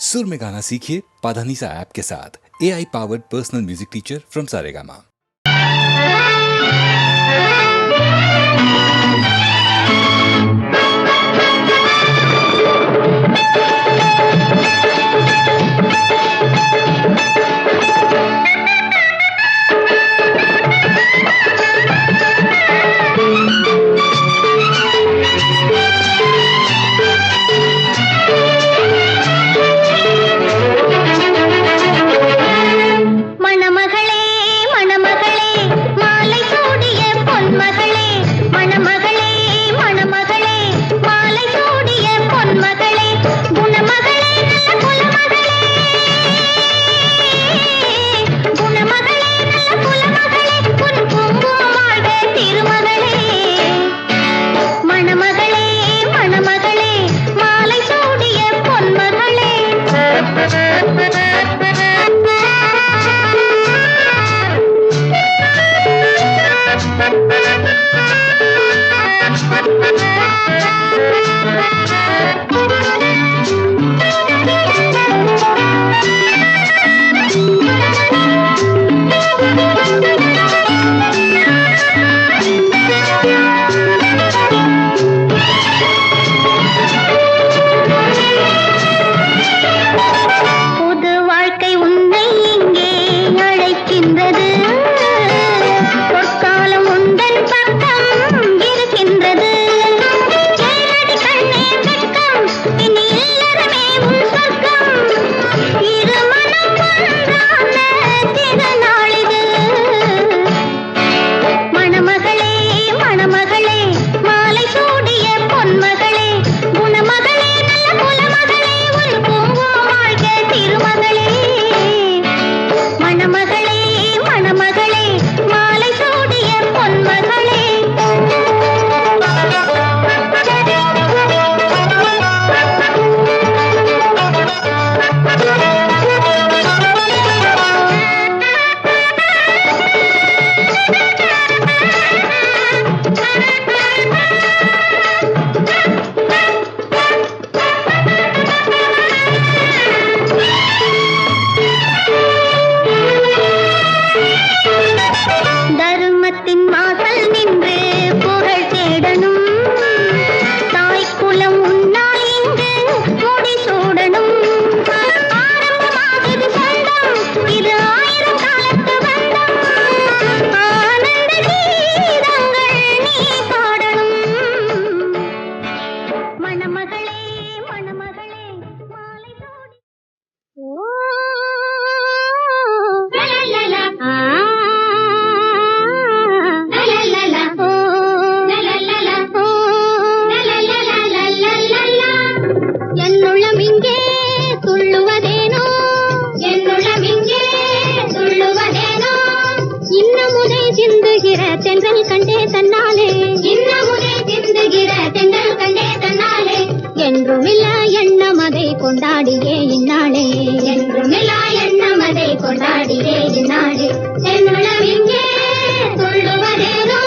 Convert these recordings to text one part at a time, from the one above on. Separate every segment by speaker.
Speaker 1: सुर में गाना सीखिए पाधानीसा ऐप के साथ। AI powered personal music teacher from Saregama.
Speaker 2: கொண்டாடியே இந்நாளே என்றுமில்லா எண்ணமதை கொண்டாடியே இந்நாளே என்னுளம் இங்கே துள்ளுவதேனோ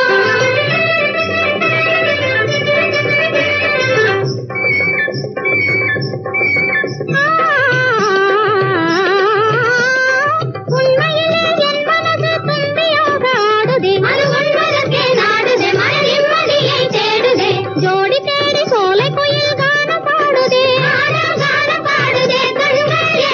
Speaker 2: உண்மையிலே என் மனது தும்பியாக ஆடுதே அது உன்மனக்கே நாடுதே மன நிம்மதியை தேடுதே ஜோடி தேடி சோலை குயில் கானம் பாடுதே கானம் பாடுதே கழுவே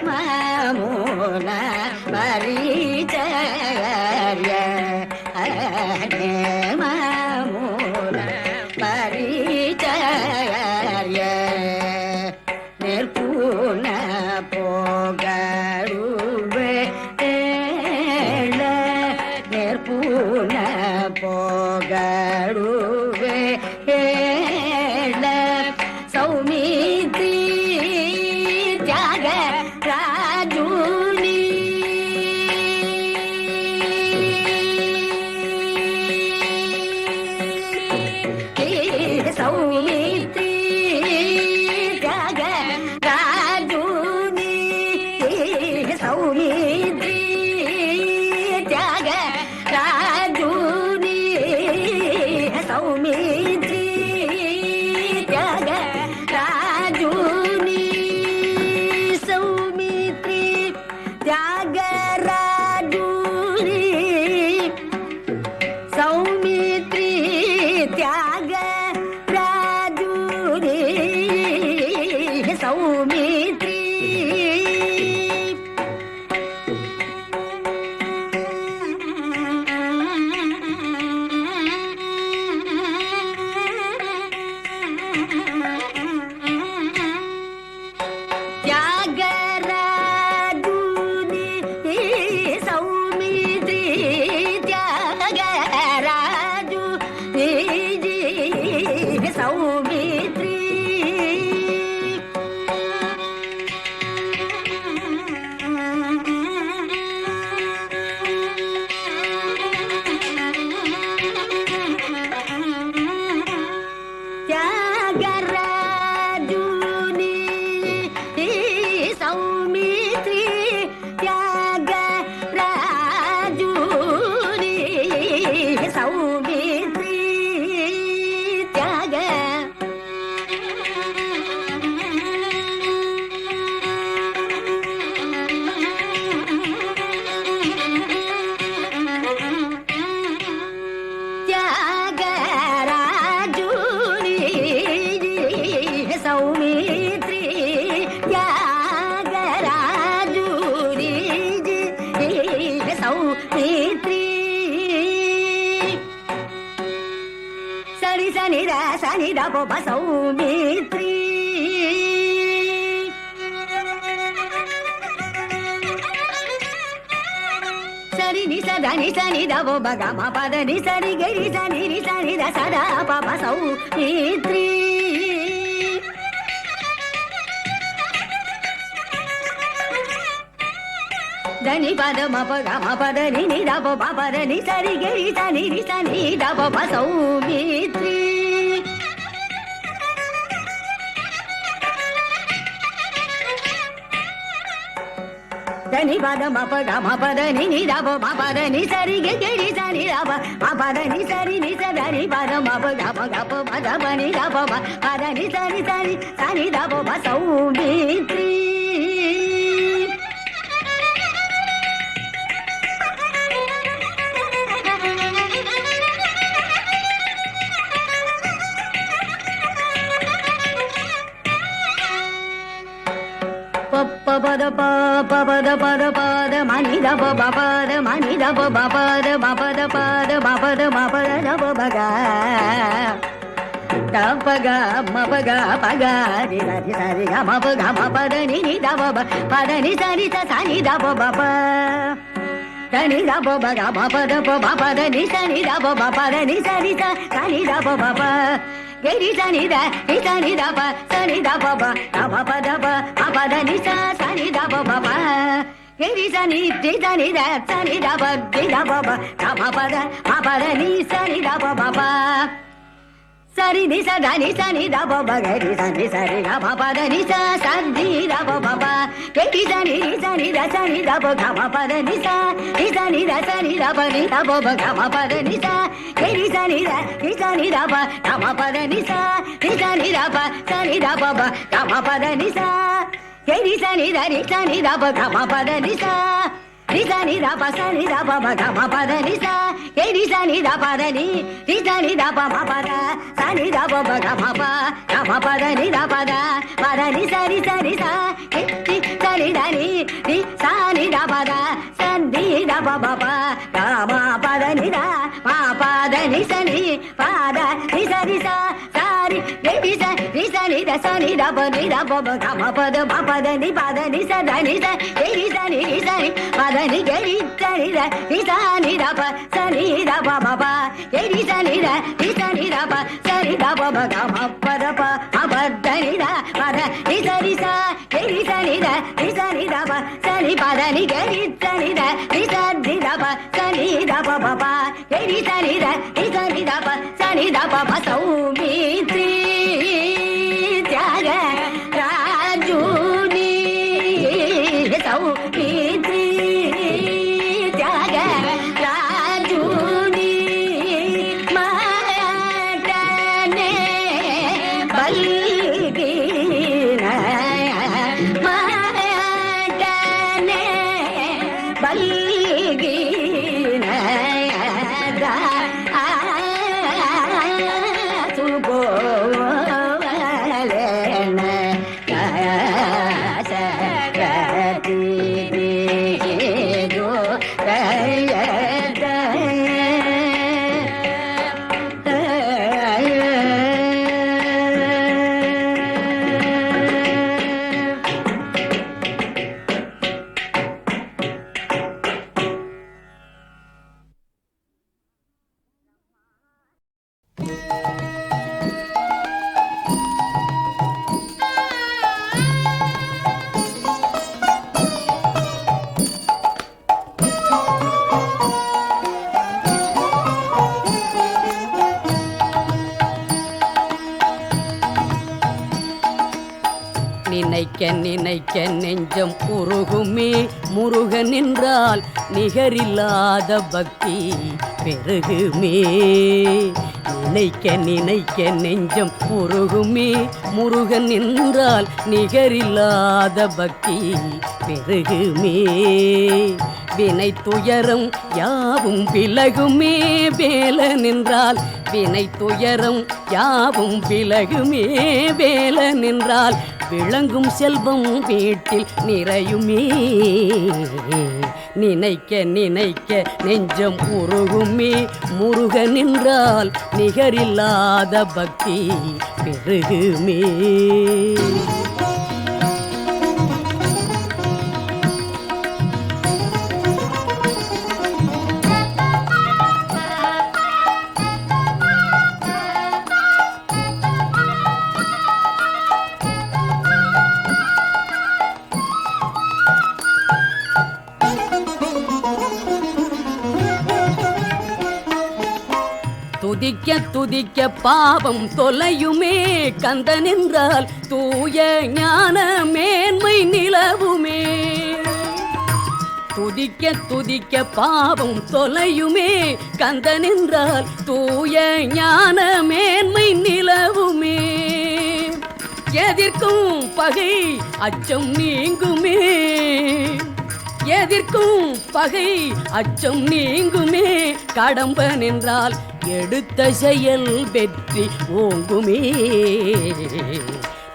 Speaker 3: மாமூல பரிச்சரிய மாமூல பரிச்சரிய நெற்பூன போகருவே நெற்பூன போகருவே சௌமித்ரி தியாக ராஜூனி சௌமித்ரி தியாக ராஜூனி சௌமித்ரி தியாக ராஜூனி சௌமித்ரி தியாக ராஜூனி சௌமித்ரி தியாக ராஜூனி சௌமித்ரி தியாக ராஜூனி சௌமித்ரி தியாகராஜூனி சௌமித்ரி தியாகராஜூனி சௌமித்ரி தியாகராஜூனி சௌமித்ரி தியாகராஜூனி சௌமித்ரி தியாக தியாகராஜூனி சௌமித்ரி தியாகராஜூனி சௌமித்ரி சரி சனித சனித போப சௌமித்ரி சரி நி சதா நி சனி தவோ பகம பத நி சரி கரி சனி நி சனி த சதா பப சௌமித்ரி దని పద మప గమ పద ని ని ద ప పద ని సరి గరి సని ని సని ద ప సౌమిత్రి దని పద మప గమ పద ని ని ద ప పద ని సరి గరి సని ద ప పద ని సరి ని సరి పద మప గమ గప పద పని ద ప పద ని సరి సరి సని ద ప సౌమిత్రి పద పద పద పద మని ద పద మని ద పద పద పద పద పద బగ పగ మపగ పగ రి సరి సరి గ మపగ మపద ని ని ద పద ని సరి సని ద ప దని ద పగ మపద పద ని సని ద పద ని సరి సని ద ప గరి సని ద ని సని ద ప సని ద ప పద పద ని సని ద ప గరి సని ది సని ద సని ద ప ది ద ప పద ని సని ద ప సరి ని సదా ని సని ద ప గరి సని సరి ద పద ని సని ద ప గరి సని ని సని ద సని ద ప పద ని సని ద సని ద ప ని ద ప పద ని గరి సని ద ని సని ద ప పద ని సని ద ప సని ద ప పద ని గరి సని ద ని సని ద ప పద ని ரிசா நிதா பச நிதா பப கம பத நிசா கே ரிசா நிதா பத நி ரிசா நிதா பம பத ச நிதா பப கம பத நிதா பத நிசா ரிசா ரிசா கே ரி ச நிதா நி ரி சா நிதா பத ச நிதா பப கம பத நிதா மா பத நிச நி பத நிசா ரிசா சாரி கே ரிசா ரிசா நிதா ச நிதா பப கம பத நி ச த நி ச கே ரிசா நி ரிசா நி பத ni ge ri sa ni da ni sa ni da pa sa ni da pa pa pa ge ri sa ni da pa sa ni da pa pa ga ma pa da pa ma pa da ni da pa da ni sa ge ri sa ni da pa sa ni pa da ni ge ri sa ni da pa sa ni da pa pa pa ge ri sa ni da pa sa ni da pa pa Saumitra Tyaga Rajuni Saumitra
Speaker 4: நினைக்க நெஞ்சம் உருகுமே முருகன் என்றால் நிகரில்லாத பக்தி பெருகுமே. நினைக்க நெஞ்சம் உருகுமே முருகன் என்றால் நிகரில்லாத பக்தி பெருகுமே. வினை துயரம் யாவும் விலகுமே வேலன் என்றால், வினை துயரம் யாவும் விலகுமே வேலன் என்றால், விளங்கும் செல்வம் வீட்டில் நிறையுமே. நினைக்க நெஞ்சம் உருகுமே முருகன் என்றால் நிகரில்லாத பக்தி பெருகுமே. துதிக்க பாவம் தொலையுமே கந்தன் என்றால் தூய ஞான மேன்மை நிலவுமே. துதிக்க பாவம் தொலையுமே கந்தன் என்றால் தூய ஞான மேன்மை நிலவுமே. எதிர்க்கும் பகை அச்சம் நீங்குமே, எதிர்க்கும் பகை அச்சம் நீங்குமே. கடம்பன் என்றால் எடுத்த செயல் வெற்றி ஓங்குமே.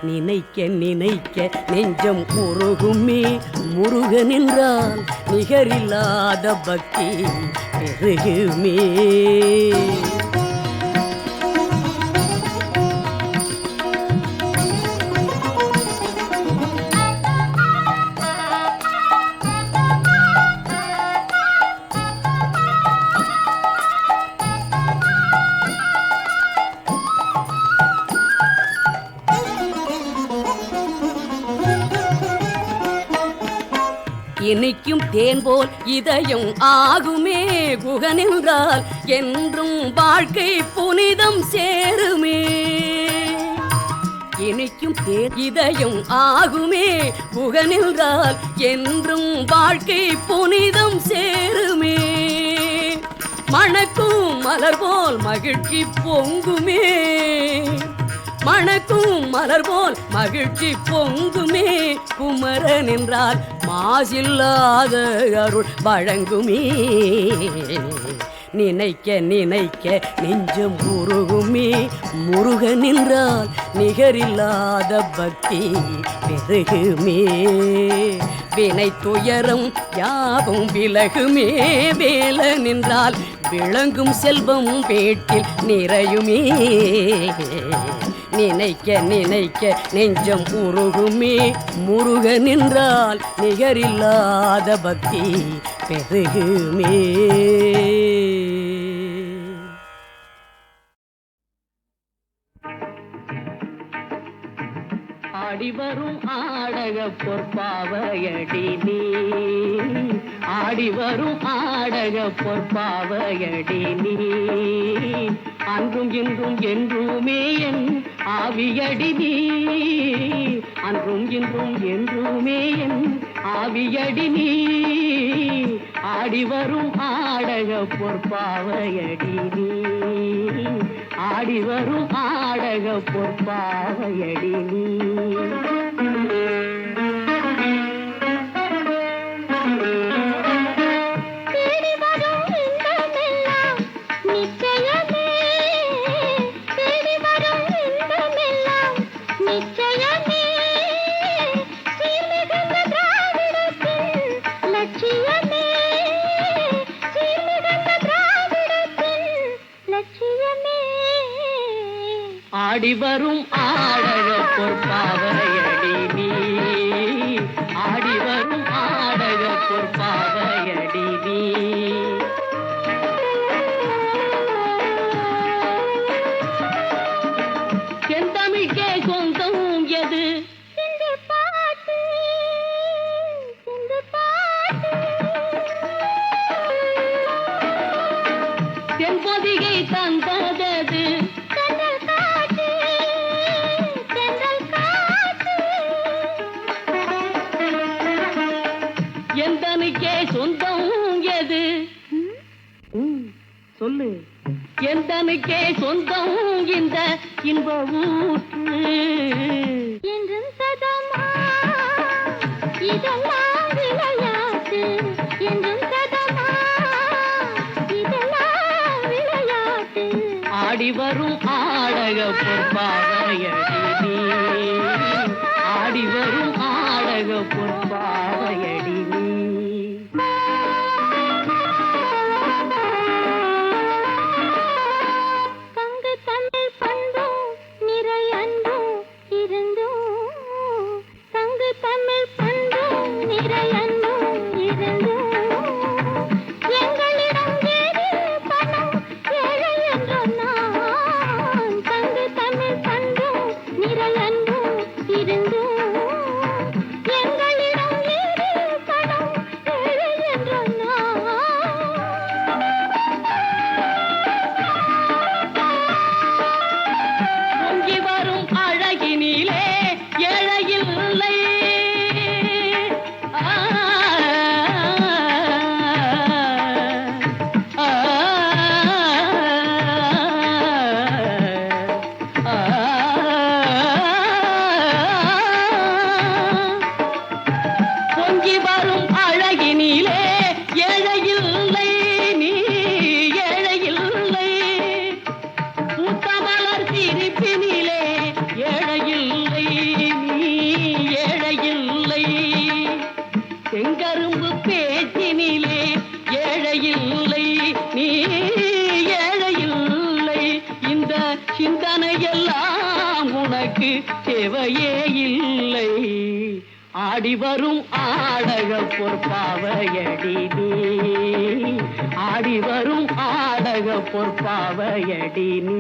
Speaker 4: நினைக்க நெஞ்சம் உருகுமே முருகன் என்றால் நிகரில்லாத பக்தி பெருகுமே. இனிக்கும் தேன் போல் இதயம் ஆகுமே குகனென்றால் என்றும் வாழ்க்கை புனிதம் சேருமே. இனிக்கும் தேன் இதயம் ஆகுமே குகனென்றால் என்றும் வாழ்க்கை புனிதம் சேருமே. மணக்கும் மலர் போல் மகிழ்ச்சி பொங்குமே, மணக்கும் மலர் போல் மகிழ்ச்சி பொங்குமே குமரன் என்றால் மாசில்லாத அருள் வழங்குமே நினைக்க நினைக்க நெஞ்சம் உருகுமே முருகன் என்றால் நிகரில்லாத பக்தி பெருகுமே வினை துயரம் யாவும் விலகுமே வேலன் என்றால் விளங்கும் செல்வம் பேட்டில் நிறையுமே நினைக்க நினைக்க நெஞ்சம் உருகுமே முருகன் என்றால் நிகரில்லாத பக்தி பெருகுமே ஆடிவரும் ஆடக பொற்பாவையடி நீ ஆடிவரும் ஆடக பொற்பாவையடி நீ அன்றும் இன்றும் என்றுமே என் ஆவியடி நீ அன்றும் இன்றும் என்றுமே என் ஆவியடி நீ ஆடிவரும் ஆடக பொற்பாவையடி நீ ஆடிவரும் ஆடக பொற்பாவையடி நீ ஆடிவரும் ஆடக பொற்பாவையடி நீ ஆடிவரும் ஆடக பொற்பாவையடி நீ செந்தமிழ்க்கே சொந்தம் எது தென்பொதிகை தந்ததது எந்தனுக்கே சொந்தம் எது சொல்லு எந்தனுக்கே சொந்தம் இந்த இன்ப ஊற்று
Speaker 2: என்றும் சதமா இதெல்லாம் விளையாட்டு என்றும் சதமா இதெல்லாம் விளையாட்டு
Speaker 4: ஆடிவரும் ஆடக பொற்பாவையடி நீ ஆடிவரும் ஆடக பொற்பாவையடி நீ
Speaker 2: பங்கு தமிழ் பண்பும் நிறை அன்பும் இருந்தும் பங்கு தமிழ் பண்பும் நிறை அன்பும் இருந்தும் எங்களிடம் ஏது பணம் ஏழை என்று நான் பங்கு தமிழ் பண்பும் நிறை அன்பும் இருந்தும் எங்களிடம் ஏது பணம் ஏழை என்று நான்
Speaker 4: பொங்கி வரும் அழகினிலே ஏழையில்லை ஆ, ஆ, ஆ, பொங்கி வரும் அழகினிலே ஏழையில்லை நீ ஏழையில்லை பூத்தமலர் சிரிப்பினிலே ஏழையில்லை நீ ஏழையில்லை செங்கரும்பு பேச்சினிலே ஏழையில்லை நீ ஏழையில்லை இந்த சிந்தனையெல்லாம் உனக்கு தேவையே இல்லை ஆடிவரும் ஆடக பொற்பாவையடி நீ ஆடிவரும் ஆடக பொற்பாவையடி நீ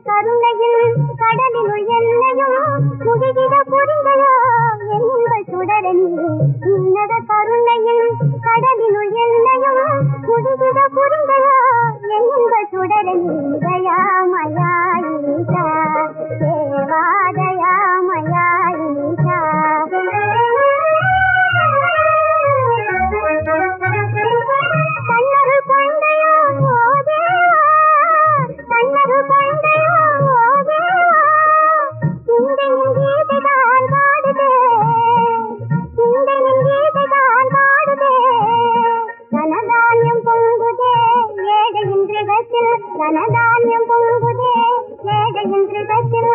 Speaker 2: கருணையில் கடலில் எல்லையும் முகிட புரிந்தையோ என்ப சுடரனி దయామయా ఈశా దేవా దయామయా ఈశా కన్నరు కొండయో ఓ దేవా కన్నరు కొండయో ఓ దేవా இந்தென் கீதைதான் பாடுதே இந்தென் கீதைதான் பாடுதே தனதானியம் பொங்குதே ஏழையின் கிரகத்தில் தனதானியம் பொங்குதே ஏழையின் கிரகத்தில்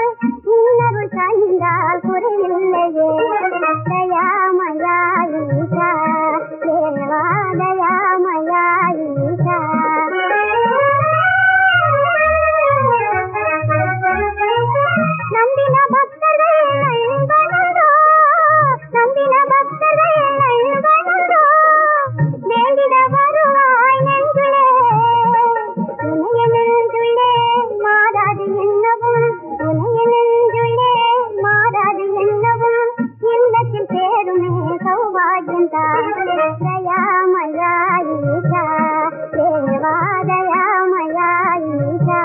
Speaker 2: இன்னொரு சாய்ந்தால் குறைவில்லையே தயாமயா ஈசா தேவா தயாமயா ஈசா நம்பின பக்தர்கள் நண்பனோ நம்பின பக்தர்கள் நண்பனோ வேண்டிட வருவாய் நெஞ்சுளே துணைய நெஞ்சுள்ளே மாறாது என்னவும் துணைய நெஞ்சுள்ளே மாறாது என்னவும் இல்லத்தில் பேருமே சௌபாகியந்தான் தயாமயா ஈசா தேவா தயாமயா ஈசா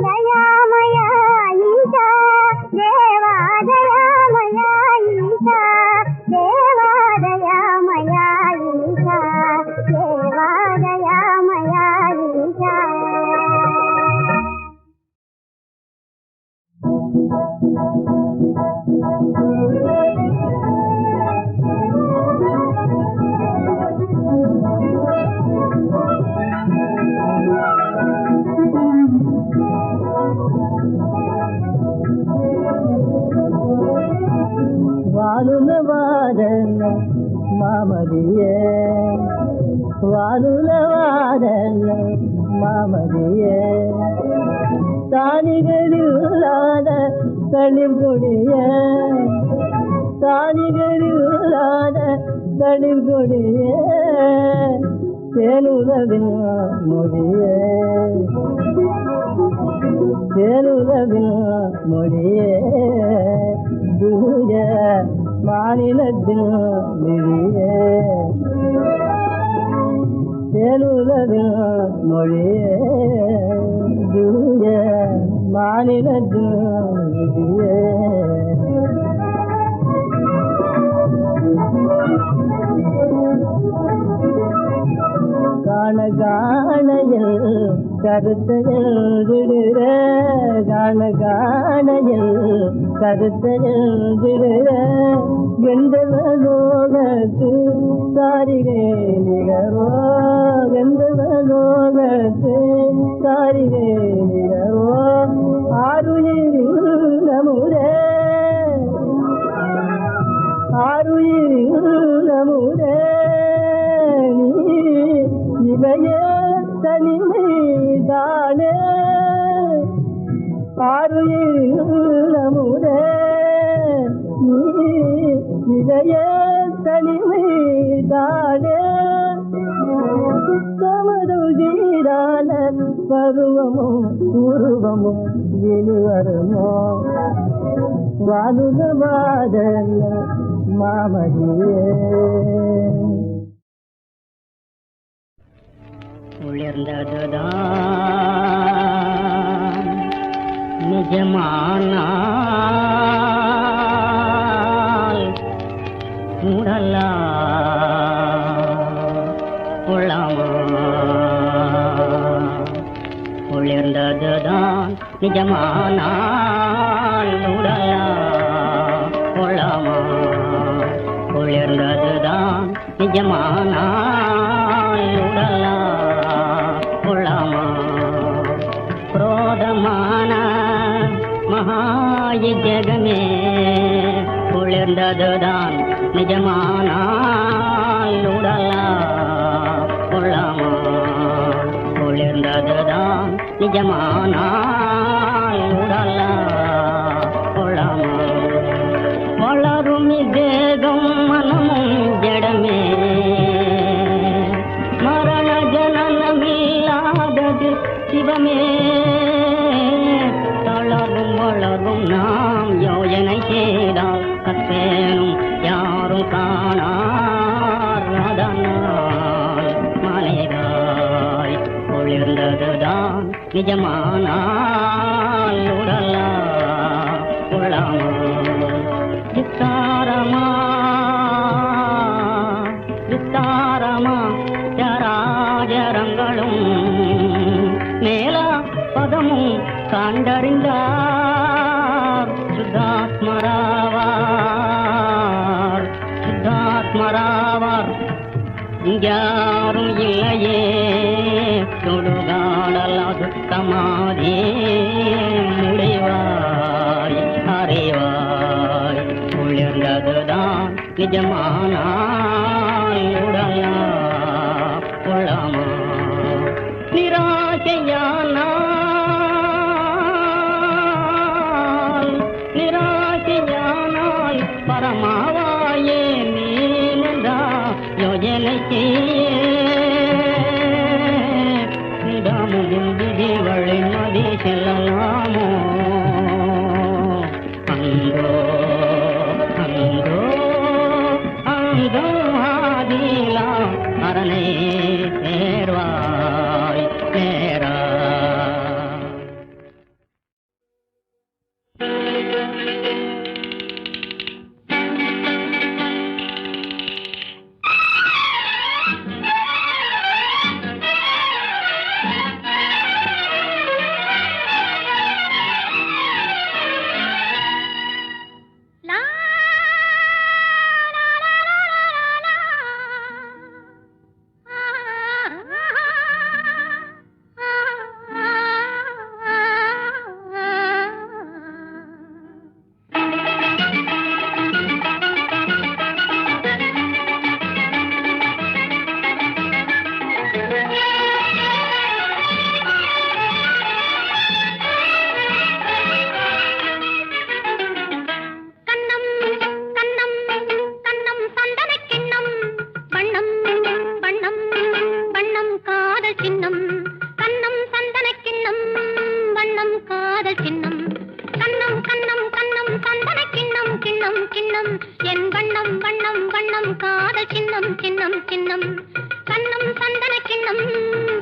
Speaker 2: దయామయా ఈశా దేవా దయామయా ఈశా దేవా దయామయా ఈశా దేవా దయామయా ఈశా
Speaker 4: வாலுலவாதன மாமதியே வாலுலவாதன மாமதியே தானிகளில்லாத தளிர்கொடிய தானிகளில்லாத தளிர்கொடிய தேனுலவின் மொழியே தேனுலவின் மொழியே தூய மாநிலத்தின் மொழியே தேனுலவின் மொழியே தூய மாநிலத்தின் மொழியே காண காணையில் கருத்தையில் விடுற காண காணையில் கருத்தையில் விடுற கந்தவலோகத்து காரிகை நிகரோ கந்தவலோகத்து காரிகை நிகரோ ஆருயிரில் நமுரே ஆருயிரில் நமுரே இவைய தனிமை தானே ஆருயிரமுதே நீ இவைய தனிமை தானே தமதுஜீரான பருவமும் உருவமும் இனி வருமோ வாதுதவாதன மாமதியே உயர்ந்ததுதான் நிஜமானால் உடலா உளமா உயர்ந்ததுதான் நிஜமானால் உடலா உளமா உயர்ந்ததுதான் நிஜமானால் உடலா உளமா குரோதமான மகாயஜகமே குளிர்ந்ததுதான் நிஜமானால் உடலா உளமா குளிர்ந்ததுதான் நிஜமானால் உடலா உளமா வளரும் தேகம் மனமும் ஜடமே மரண ஜனனமில்லாதது சிவமே தளரும் வளரும் நாம் யோஜனை செய்தால் கற்பேனும் யாரும் காணார் அதனால் மனிதாய் குளிர்ந்ததுதான் தான் நிஜமானால் உடலா கொள்ளாமா விஸ்தாரமா விஸ்தாரமா ஜராஜரங்களும் மேலா பதமும் கண்டறிந்தார் சுத்தாத்மராவார் சுத்தாத்மராவார் யாரும் இல்லையே சுடுகாடல் அதுக்கமாதே முடிவாய் அறிவாய் உயர்ந்ததுதான் நிஜமானால் உடலா கொள்ளாமா நிராசையானால் பரமாவாயே நீனதா யோஜனைக்கு நிதாமும் விதிவழி நதி செல்லலாமோ அந்தோ அந்தோ அந்தோ ஆதிலா அரணை சேர்வாய் நேரா
Speaker 2: லா லா லா லா கண்ணம் கண்ணம் கண்ணம் சந்தனக் கிண்ணம் வண்ணம் வண்ணம் வண்ணம் காதல் சின்னம் கண்ணம் சந்தனக் கிண்ணம் வண்ணம் காதல் சின்னம் கண்ணம் கண்ணம் கண்ணம் சந்தனக் கிண்ணம் கிண்ணம் கிண்ணம் என் வண்ணம் வண்ணம் வண்ணம் காதல் சின்னம் சின்னம் சின்னம் கண்ணம் சந்தனக் கிண்ணம்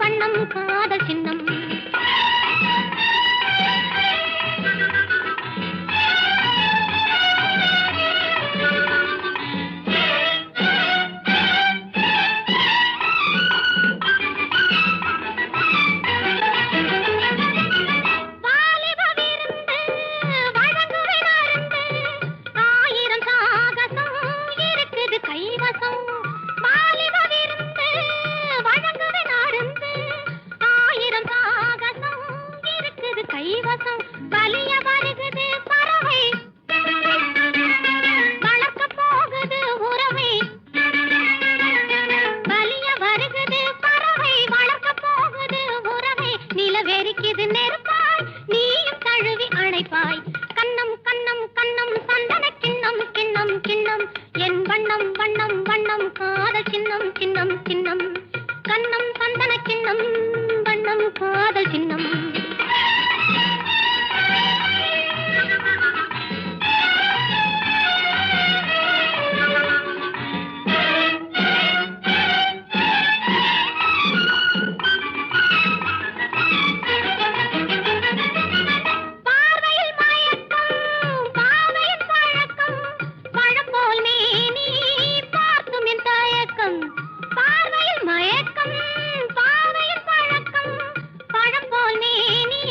Speaker 2: வண்ணம் காதல் சின்னம் வாலிப விருந்து வழங்குவேன் அருந்து ஆயிரம் சாகசம் இருக்குது கைவசம் வாலிப விருந்து வழங்குவேன் அருந்து ஆயிரம் சாகசம் இருக்குது கைவசம் வலிய வருகுது பறவை வளர்க்க போகுது உறவை வலிய வருகுது பறவை வளர்க்க போகுது உறவை நிலவெறிக்குது நெருப்பாய் நீயும் தழுவி அணைப்பாய் கண்ணம் கண்ணம் கண்ணம் சந்தன கிண்ணம் கிண்ணம் கிண்ணம் என் வண்ணம் வண்ணம் வண்ணம் காதல் சின்னம் சின்னம் சின்னம் கண்ணம் சந்தன கிண்ணம் வண்ணம் காதல் சின்னம் பார்வையில் மயக்கம் பாவையின் பழக்கம் பழம் போல் மேனி பார்க்கும் என் தயக்கம் பார்வையில் மயக்கம் பாவையின் பழக்கம் பழம் போல் மேனி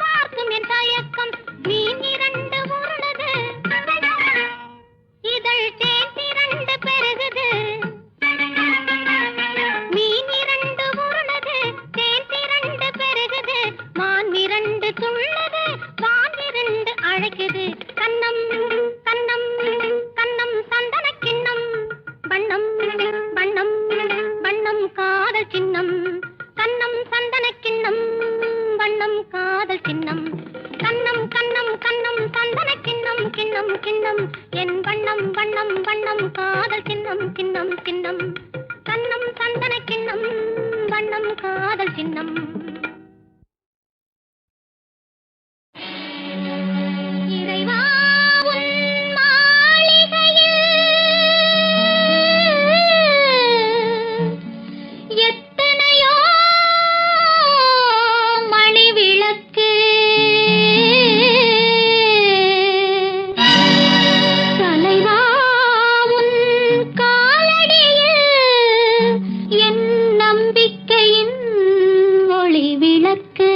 Speaker 2: பார்க்கும் என் தயக்கம் மீன் இரண்டு உருளுது இதழ் தேன் திரண்டு பெருகுது மீன் இரண்டு உருளுது தேன் திரண்டு பெருகுது மான் இரண்டு துள்ளுது வான் இரண்டு அழைக்குது கண்ணம் கண்ணம் கண்ணம் சந்தன கிண்ணம் வண்ணம் வண்ணம் வண்ணம் காதல் சின்னம் கண்ணம் சந்தன கிண்ணம் வண்ணம் காதல் சின்னம் கண்ணம் கண்ணம் கண்ணம் சந்தன கிண்ணம் கிண்ணம் கிண்ணம் என் வண்ணம் வண்ணம் வண்ணம் காதல் சின்னம் சின்னம் சின்னம் கண்ணம் சந்தன கிண்ணம் வண்ணம் காதல் சின்னம் இறைவா உன் மாளிகையில் எத்தனையோ மணி எனக்கு